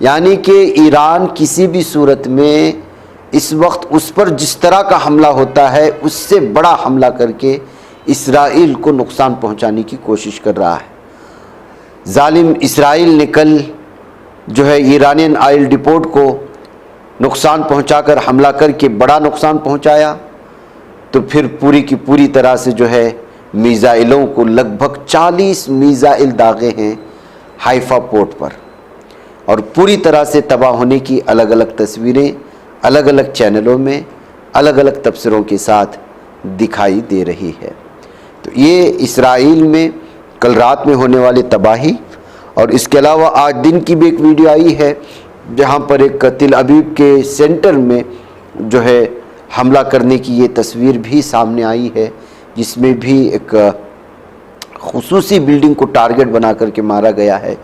یعنی کہ ایران کسی بھی صورت میں اس وقت اس پر جس طرح کا حملہ ہوتا ہے اس سے بڑا حملہ کر کے اسرائیل کو نقصان پہنچانے کی کوشش کر رہا ہے۔ ظالم اسرائیل نے کل جو ہے ایرانین آئل ڈپورٹ کو نقصان پہنچا کر حملہ کر کے بڑا نقصان پہنچایا، تو پھر پوری کی پوری طرح سے جو ہے میزائلوں کو لگ بھگ 40 میزائل داغے ہیں حیفا پورٹ پر، اور پوری طرح سے تباہ ہونے کی الگ الگ تصویریں الگ الگ چینلوں میں الگ الگ تبصروں کے ساتھ دکھائی دے رہی ہے۔ تو یہ اسرائیل میں کل رات میں ہونے والی تباہی، اور اس کے علاوہ آج دن کی بھی ایک ویڈیو آئی ہے جہاں پر ایک تل ابیب کے سینٹر میں جو ہے حملہ کرنے کی یہ تصویر بھی سامنے آئی ہے، جس میں بھی ایک خصوصی بلڈنگ کو ٹارگٹ بنا کر کے مارا گیا ہے۔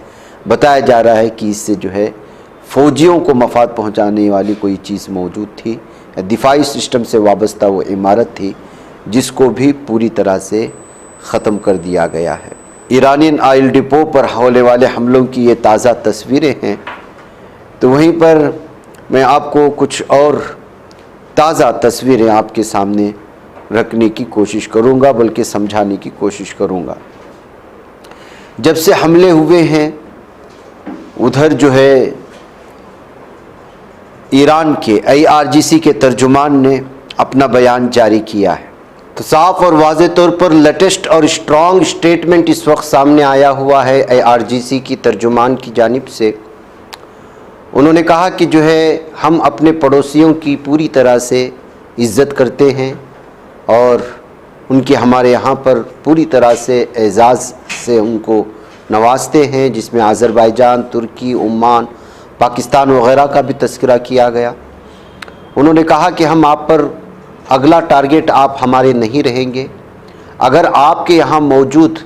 بتایا جا رہا ہے کہ اس سے جو ہے فوجیوں کو مفاد پہنچانے والی کوئی چیز موجود تھی، دفاعی سسٹم سے وابستہ وہ عمارت تھی، جس کو بھی پوری طرح سے ختم کر دیا گیا ہے۔ ایرانین آئل ڈپو پر ہونے والے حملوں کی یہ تازہ تصویریں ہیں۔ تو وہیں پر میں آپ کو کچھ اور تازہ تصویریں آپ کے سامنے رکھنے کی کوشش کروں گا، بلکہ سمجھانے کی کوشش کروں گا۔ جب سے حملے ہوئے ہیں ادھر جو ہے ایران کے IRGC کے ترجمان نے اپنا بیان جاری کیا ہے۔ تو صاف اور واضح طور پر لیٹسٹ اور اسٹرانگ سٹیٹمنٹ اس وقت سامنے آیا ہوا ہے IRGC کی ترجمان کی جانب سے۔ انہوں نے کہا کہ جو ہے ہم اپنے پڑوسیوں کی پوری طرح سے عزت کرتے ہیں اور ان کی ہمارے یہاں پر پوری طرح سے اعزاز سے ان کو نوازتے ہیں، جس میں آذربائیجان، ترکی، عمان، پاکستان وغیرہ کا بھی تذکرہ کیا گیا۔ انہوں نے کہا کہ ہم آپ پر اگلا ٹارگٹ آپ ہمارے نہیں رہیں گے۔ اگر آپ کے یہاں موجود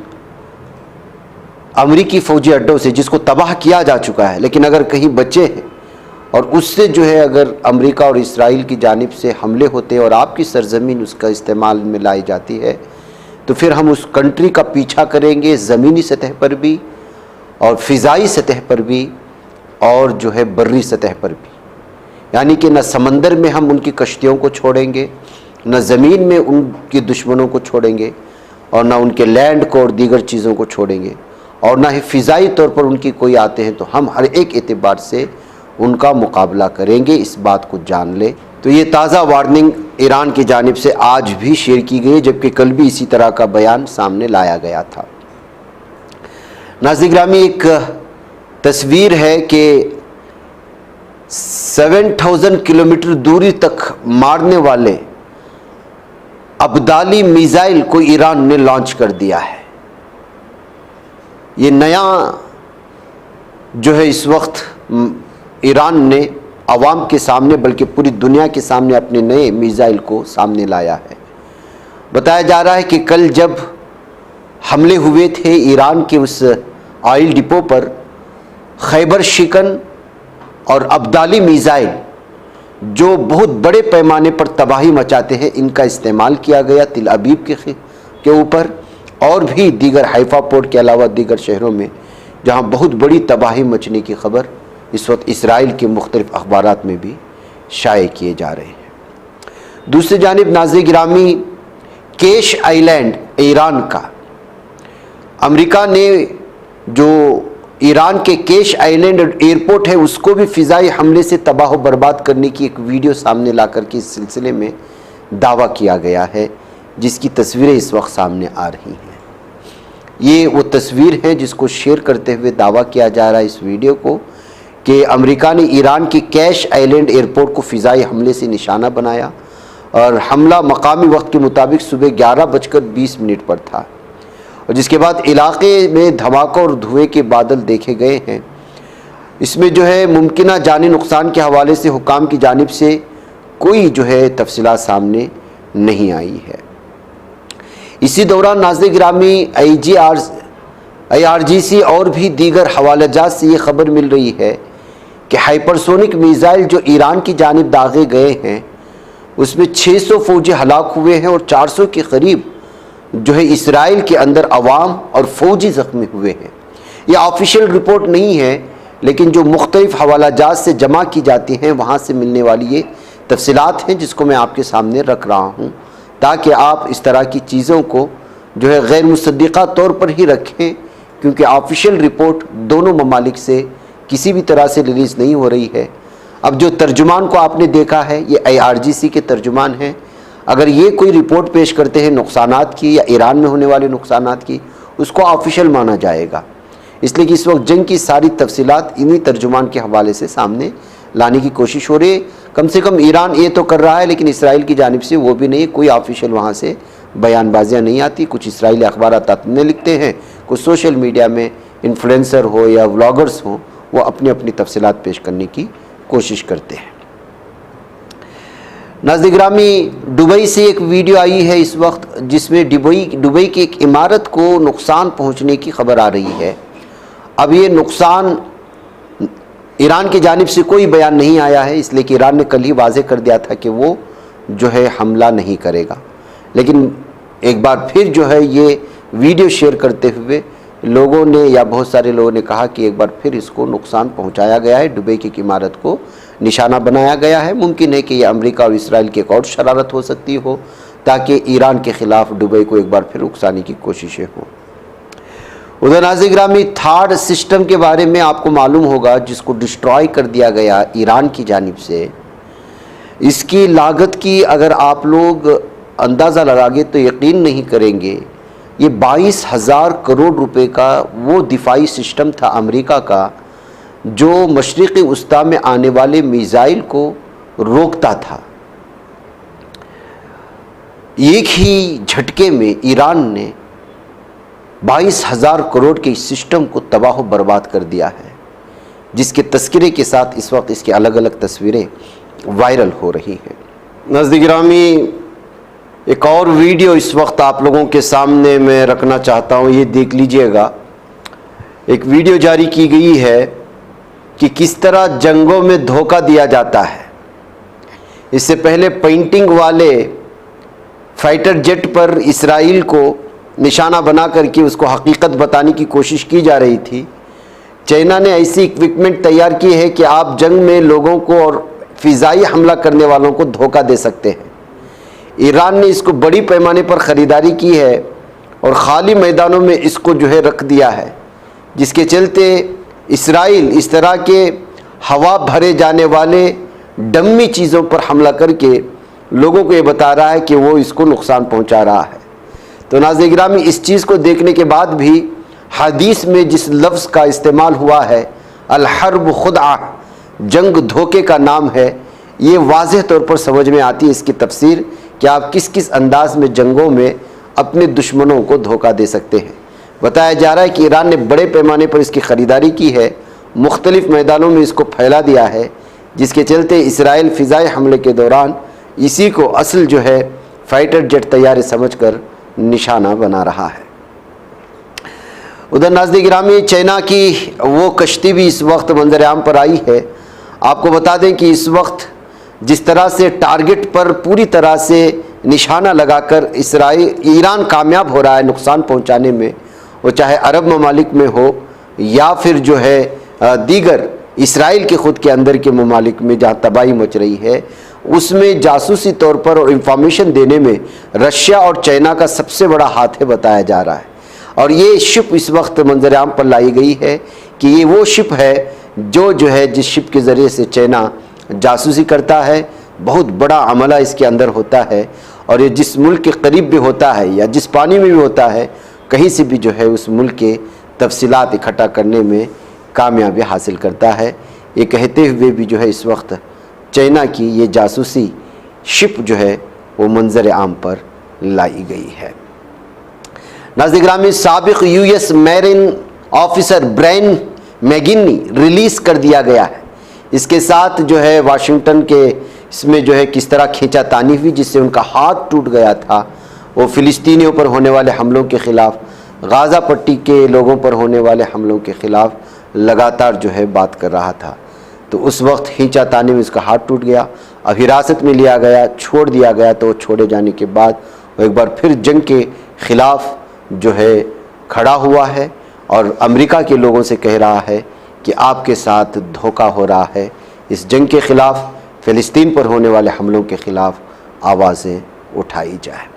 امریکی فوجی اڈوں سے، جس کو تباہ کیا جا چکا ہے لیکن اگر کہیں بچے ہیں، اور اس سے جو ہے اگر امریکہ اور اسرائیل کی جانب سے حملے ہوتے اور آپ کی سرزمین اس کا استعمال میں لائی جاتی ہے، تو پھر ہم اس کنٹری کا پیچھا کریں گے، زمینی سطح پر بھی اور فضائی سطح پر بھی اور جو ہے بری سطح پر بھی۔ یعنی کہ نہ سمندر میں ہم ان کی کشتیوں کو چھوڑیں گے، نہ زمین میں ان کی دشمنوں کو چھوڑیں گے، اور نہ ان کے لینڈ کو اور دیگر چیزوں کو چھوڑیں گے، اور نہ ہی فضائی طور پر ان کی کوئی آتے ہیں تو ہم ہر ایک اعتبار سے ان کا مقابلہ کریں گے، اس بات کو جان لیں۔ تو یہ تازہ وارننگ ایران کی جانب سے آج بھی شیئر کی گئی، جبکہ کل بھی اسی طرح کا بیان سامنے لایا گیا تھا۔ ناظرین گرامی، ایک تصویر ہے کہ 7000 کلومیٹر دوری تک مارنے والے ابدالی میزائل کو ایران نے لانچ کر دیا ہے۔ یہ نیا جو ہے اس وقت ایران نے عوام کے سامنے بلکہ پوری دنیا کے سامنے اپنے نئے میزائل کو سامنے لایا ہے۔ بتایا جا رہا ہے کہ کل جب حملے ہوئے تھے ایران کے اس آئل ڈپو پر، خیبر شکن اور ابدالی میزائل جو بہت بڑے پیمانے پر تباہی مچاتے ہیں، ان کا استعمال کیا گیا تل ابیب کے اوپر، اور بھی دیگر حیفا پورٹ کے علاوہ دیگر شہروں میں جہاں بہت بڑی تباہی مچنے کی خبر اس وقت اسرائیل کے مختلف اخبارات میں بھی شائع کیے جا رہے ہیں۔ دوسری جانب ناظرین گرامی، کیش آئی لینڈ ایران کا، امریکہ نے جو ایران کے کیش آئی لینڈ ایئرپورٹ ہے اس کو بھی فضائی حملے سے تباہ و برباد کرنے کی ایک ویڈیو سامنے لا کر کے اس سلسلے میں دعویٰ کیا گیا ہے، جس کی تصویریں اس وقت سامنے آ رہی ہیں۔ یہ وہ تصویر ہے جس کو شیئر کرتے ہوئے دعویٰ کیا جا رہا ہے اس ویڈیو کو کہ امریکہ نے ایران کی کیش آئی لینڈ ایئرپورٹ کو فضائی حملے سے نشانہ بنایا، اور حملہ مقامی وقت کے مطابق صبح 11:20 پر تھا، اور جس کے بعد علاقے میں دھماکوں اور دھوئے کے بادل دیکھے گئے ہیں۔ اس میں جو ہے ممکنہ جانی نقصان کے حوالے سے حکام کی جانب سے کوئی جو ہے تفصیلات سامنے نہیں آئی ہے۔ اسی دوران ناظرین گرامی، IRGC اور بھی دیگر حوالہ جات سے یہ خبر مل رہی ہے کہ ہائپرسونک میزائل جو ایران کی جانب داغے گئے ہیں اس میں 600 فوجی ہلاک ہوئے ہیں، اور 400 کے قریب جو ہے اسرائیل کے اندر عوام اور فوجی زخمی ہوئے ہیں۔ یہ آفیشیل رپورٹ نہیں ہے، لیکن جو مختلف حوالہ جات سے جمع کی جاتی ہیں وہاں سے ملنے والی یہ تفصیلات ہیں جس کو میں آپ کے سامنے رکھ رہا ہوں، تاکہ آپ اس طرح کی چیزوں کو جو ہے غیر مصدقہ طور پر ہی رکھیں، کیونکہ آفیشیل رپورٹ دونوں ممالک سے کسی بھی طرح سے ریلیز نہیں ہو رہی ہے۔ اب جو ترجمان کو آپ نے دیکھا ہے یہ IRGC کے ترجمان ہیں، اگر یہ کوئی رپورٹ پیش کرتے ہیں نقصانات کی یا ایران میں ہونے والے نقصانات کی، اس کو آفیشیل مانا جائے گا، اس لیے کہ اس وقت جنگ کی ساری تفصیلات انہی ترجمان کے حوالے سے سامنے لانے کی کوشش ہو رہی ہے۔ کم سے کم ایران یہ تو کر رہا ہے، لیکن اسرائیل کی جانب سے وہ بھی نہیں، کوئی آفیشیل وہاں سے بیان بازیاں نہیں آتی۔ کچھ اسرائیلی اخبارات اپنے لکھتے ہیں، کچھ سوشل میڈیا میں انفلوئنسر ہو یا ولاگرز ہوں، وہ اپنی اپنی تفصیلات پیش کرنے کی کوشش کرتے ہیں۔ ناظرین گرامی، دبئی سے ایک ویڈیو آئی ہے اس وقت جس میں دبئی کی ایک عمارت کو نقصان پہنچنے کی خبر آ رہی ہے۔ اب یہ نقصان ایران کی جانب سے کوئی بیان نہیں آیا ہے، اس لیے کہ ایران نے کل ہی واضح کر دیا تھا کہ وہ جو ہے حملہ نہیں کرے گا، لیکن ایک بار پھر جو ہے یہ ویڈیو شیئر کرتے ہوئے لوگوں نے یا بہت سارے لوگوں نے کہا کہ ایک بار پھر اس کو نقصان پہنچایا گیا ہے، دبئی کی ایک عمارت کو نشانہ بنایا گیا ہے۔ ممکن ہے کہ یہ امریکہ اور اسرائیل کی ایک اور شرارت ہو سکتی ہو تاکہ ایران کے خلاف دبئی کو ایک بار پھر اکسانے کی کوششیں ہوں۔ ادھر ناظرین گرامی، تھاڈ سسٹم کے بارے میں آپ کو معلوم ہوگا جس کو ڈسٹرائے کر دیا گیا ایران کی جانب سے، اس کی لاگت کی اگر آپ لوگ اندازہ لگائیں تو یقین نہیں کریں گے، یہ 22,000 کروڑ روپے کا وہ دفاعی سسٹم تھا امریکہ کا جو مشرقی وسطیٰ میں آنے والے میزائل کو روکتا تھا۔ ایک ہی جھٹکے میں ایران نے 22,000 کروڑ کے اس سسٹم کو تباہ و برباد کر دیا ہے، جس کے تذکرے کے ساتھ اس وقت اس کی الگ الگ تصویریں وائرل ہو رہی ہیں۔ ناظرین گرامی، ایک اور ویڈیو اس وقت آپ لوگوں کے سامنے میں رکھنا چاہتا ہوں، یہ دیکھ لیجئے گا۔ ایک ویڈیو جاری کی گئی ہے کہ کس طرح جنگوں میں دھوکہ دیا جاتا ہے۔ اس سے پہلے پینٹنگ والے فائٹر جیٹ پر اسرائیل کو نشانہ بنا کر کے اس کو حقیقت بتانے کی کوشش کی جا رہی تھی۔ چائنا نے ایسی اکوپمنٹ تیار کی ہے کہ آپ جنگ میں لوگوں کو اور فضائی حملہ کرنے والوں کو دھوکہ دے سکتے ہیں۔ ایران نے اس کو بڑی پیمانے پر خریداری کی ہے اور خالی میدانوں میں اس کو جو ہے رکھ دیا ہے، جس کے چلتے اسرائیل اس طرح کے ہوا بھرے جانے والے ڈمی چیزوں پر حملہ کر کے لوگوں کو یہ بتا رہا ہے کہ وہ اس کو نقصان پہنچا رہا ہے۔ تو ناظرین گرامی، اس چیز کو دیکھنے کے بعد بھی حدیث میں جس لفظ کا استعمال ہوا ہے الحرب خدعہ، جنگ دھوکے کا نام ہے، یہ واضح طور پر سمجھ میں آتی ہے اس کی تفسیر کہ آپ کس کس انداز میں جنگوں میں اپنے دشمنوں کو دھوکہ دے سکتے ہیں۔ بتایا جا رہا ہے کہ ایران نے بڑے پیمانے پر اس کی خریداری کی ہے، مختلف میدانوں میں اس کو پھیلا دیا ہے، جس کے چلتے اسرائیل فضائی حملے کے دوران اسی کو اصل جو ہے فائٹر جیٹ طیارے سمجھ کر نشانہ بنا رہا ہے۔ ادھر ناظرین گرامی، چائنا کی وہ کشتی بھی اس وقت منظر عام پر آئی ہے۔ آپ کو بتا دیں کہ اس وقت جس طرح سے ٹارگٹ پر پوری طرح سے نشانہ لگا کر ایران کامیاب ہو رہا ہے نقصان پہنچانے میں، وہ چاہے عرب ممالک میں ہو یا پھر جو ہے دیگر اسرائیل کے خود کے اندر کے ممالک میں جہاں تباہی مچ رہی ہے، اس میں جاسوسی طور پر اور انفارمیشن دینے میں رشیا اور چائنا کا سب سے بڑا ہاتھ ہے بتایا جا رہا ہے۔ اور یہ شپ اس وقت منظر عام پر لائی گئی ہے کہ یہ وہ شپ ہے جو ہے جس شپ کے ذریعے سے چائنا جاسوسی کرتا ہے، بہت بڑا عملہ اس کے اندر ہوتا ہے، اور یہ جس ملک کے قریب بھی ہوتا ہے یا جس پانی میں بھی ہوتا ہے، کہیں سے بھی جو ہے اس ملک کے تفصیلات اکٹھا کرنے میں کامیابی حاصل کرتا ہے۔ یہ کہتے ہوئے بھی جو ہے اس وقت چائنا کی یہ جاسوسی شپ جو ہے وہ منظر عام پر لائی گئی ہے۔ ناظرین گرامی، سابق US میرین آفیسر برائن میگنی ریلیز کر دیا گیا ہے۔ اس کے ساتھ جو ہے واشنگٹن کے اس میں جو ہے کس طرح کھینچا تانی ہوئی، جس سے ان کا ہاتھ ٹوٹ گیا تھا۔ وہ فلسطینیوں پر ہونے والے حملوں کے خلاف، غازہ پٹی کے لوگوں پر ہونے والے حملوں کے خلاف لگاتار جو ہے بات کر رہا تھا۔ تو اس وقت کھینچا تانی میں اس کا ہاتھ ٹوٹ گیا، اب حراست میں لیا گیا، چھوڑ دیا گیا۔ تو چھوڑے جانے کے بعد وہ ایک بار پھر جنگ کے خلاف جو ہے کھڑا ہوا ہے اور امریکہ کے لوگوں سے کہہ رہا ہے کہ آپ کے ساتھ دھوکہ ہو رہا ہے۔ اس جنگ کے خلاف، فلسطین پر ہونے والے حملوں کے خلاف آوازیں اٹھائی جائیں۔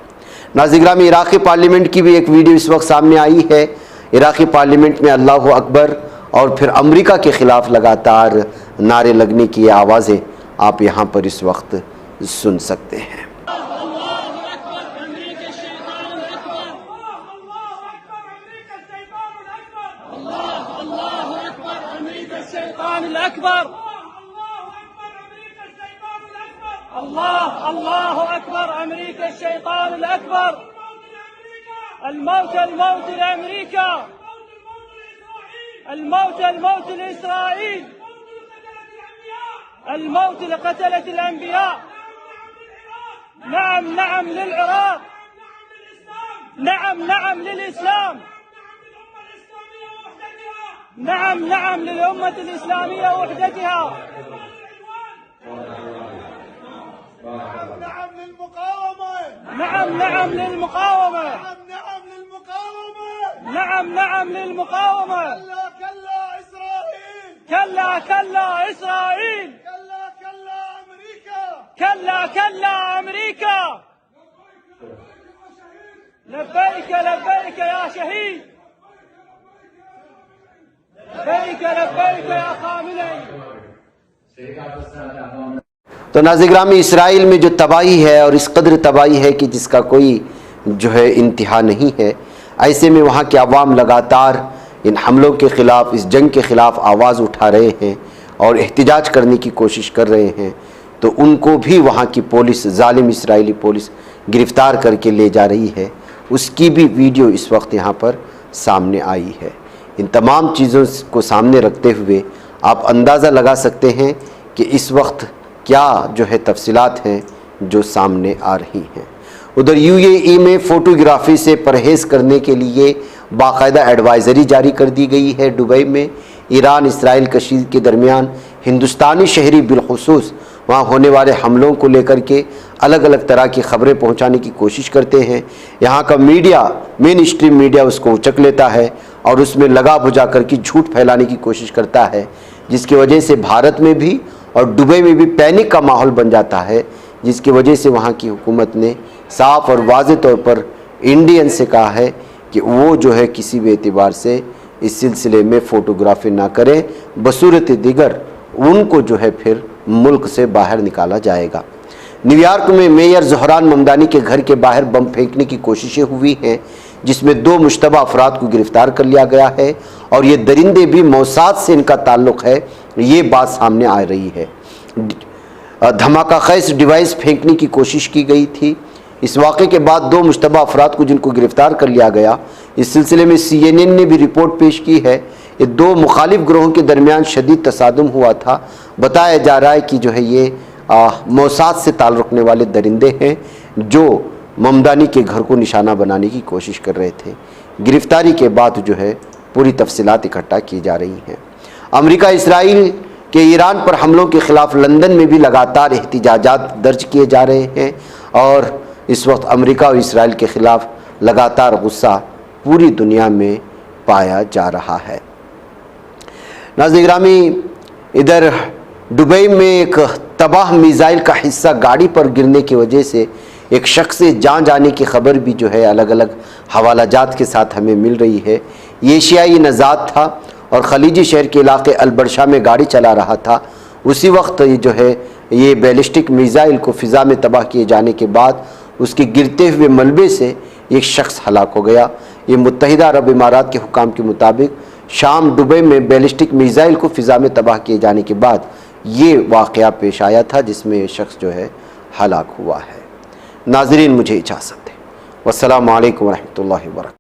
ناظرین گرامی، عراقی پارلیمنٹ کی بھی ایک ویڈیو اس وقت سامنے آئی ہے۔ عراقی پارلیمنٹ میں اللہ اکبر اور پھر امریکہ کے خلاف لگاتار نعرے لگنے کی آوازیں آپ یہاں پر اس وقت سن سکتے ہیں۔ الله أكبر أمريكا الشيطان الأكبر الموت الموت لأمريكا الموت لإسرائيل الموت لقتلة الأنبياء نعم نعم للعراق نعم للإسلام نعم للأمة الإسلامية وحدتها نعم للمقاومة نعم للمقاومة نعم للمقاومة كلا إسرائيل كلا إسرائيل كلا أمريكا لبيك يا شهيد لبيك يا خامنئي۔ تو ناظرین گرامی، اسرائیل میں جو تباہی ہے اور اس قدر تباہی ہے کہ جس کا کوئی جو ہے انتہا نہیں ہے، ایسے میں وہاں کے عوام لگاتار ان حملوں کے خلاف، اس جنگ کے خلاف آواز اٹھا رہے ہیں اور احتجاج کرنے کی کوشش کر رہے ہیں، تو ان کو بھی وہاں کی پولیس، ظالم اسرائیلی پولیس گرفتار کر کے لے جا رہی ہے۔ اس کی بھی ویڈیو اس وقت یہاں پر سامنے آئی ہے۔ ان تمام چیزوں کو سامنے رکھتے ہوئے آپ اندازہ لگا سکتے ہیں کہ اس وقت کیا جو ہے تفصیلات ہیں جو سامنے آ رہی ہیں۔ ادھر UAE میں فوٹوگرافی سے پرہیز کرنے کے لیے باقاعدہ ایڈوائزری جاری کر دی گئی ہے۔ دبئی میں ایران اسرائیل کشید کے درمیان ہندوستانی شہری بالخصوص وہاں ہونے والے حملوں کو لے کر کے الگ الگ طرح کی خبریں پہنچانے کی کوشش کرتے ہیں۔ یہاں کا میڈیا، مین اسٹریم میڈیا اس کو اچک لیتا ہے اور اس میں لگا بجھا کر کے جھوٹ پھیلانے کی کوشش کرتا ہے، جس کی وجہ سے بھارت میں بھی اور دبئی میں بھی پینک کا ماحول بن جاتا ہے، جس کی وجہ سے وہاں کی حکومت نے صاف اور واضح طور پر انڈین سے کہا ہے کہ وہ جو ہے کسی بھی اعتبار سے اس سلسلے میں فوٹوگرافی نہ کریں، بصورت دیگر ان کو جو ہے پھر ملک سے باہر نکالا جائے گا۔ نیو یارک میں میئر زہران ممدانی کے گھر کے باہر بم پھینکنے کی کوششیں ہوئی ہیں، جس میں 2 مشتبہ افراد کو گرفتار کر لیا گیا ہے اور یہ درندے بھی موساد سے ان کا تعلق ہے، یہ بات سامنے آ رہی ہے۔ دھماکہ خیز ڈیوائس پھینکنے کی کوشش کی گئی تھی۔ اس واقعے کے بعد 2 مشتبہ افراد کو جن کو گرفتار کر لیا گیا، اس سلسلے میں CNN نے بھی رپورٹ پیش کی ہے۔ یہ 2 مخالف گروہوں کے درمیان شدید تصادم ہوا تھا۔ بتایا جا رہا ہے کہ جو ہے یہ موساد سے تعلق رکھنے والے درندے ہیں جو ممدانی کے گھر کو نشانہ بنانے کی کوشش کر رہے تھے۔ گرفتاری کے بعد جو ہے پوری تفصیلات اکٹھا کی جا رہی ہیں۔ امریکہ اسرائیل کے ایران پر حملوں کے خلاف لندن میں بھی لگاتار احتجاجات درج کیے جا رہے ہیں اور اس وقت امریکہ اور اسرائیل کے خلاف لگاتار غصہ پوری دنیا میں پایا جا رہا ہے۔ ناظرین گرامی، ادھر دبئی میں ایک تباہ میزائل کا حصہ گاڑی پر گرنے کی وجہ سے ایک شخص سے جان جانے کی خبر بھی جو ہے الگ الگ حوالہ جات کے ساتھ ہمیں مل رہی ہے۔ یہ ایشیائی نژاد تھا اور خلیجی شہر کے علاقے البرشا میں گاڑی چلا رہا تھا۔ اسی وقت جو ہے یہ بیلسٹک میزائل کو فضا میں تباہ کیے جانے کے بعد اس کے گرتے ہوئے ملبے سے ایک شخص ہلاک ہو گیا۔ یہ متحدہ عرب امارات کے حکام کے مطابق شام دبئی میں بیلسٹک میزائل کو فضا میں تباہ کیے جانے کے بعد یہ واقعہ پیش آیا تھا، جس میں یہ شخص جو ہے ہلاک ہوا ہے۔ ناظرین، مجھے اجازت دیں۔ والسلام علیکم ورحمۃ اللہ وبرکاتہ۔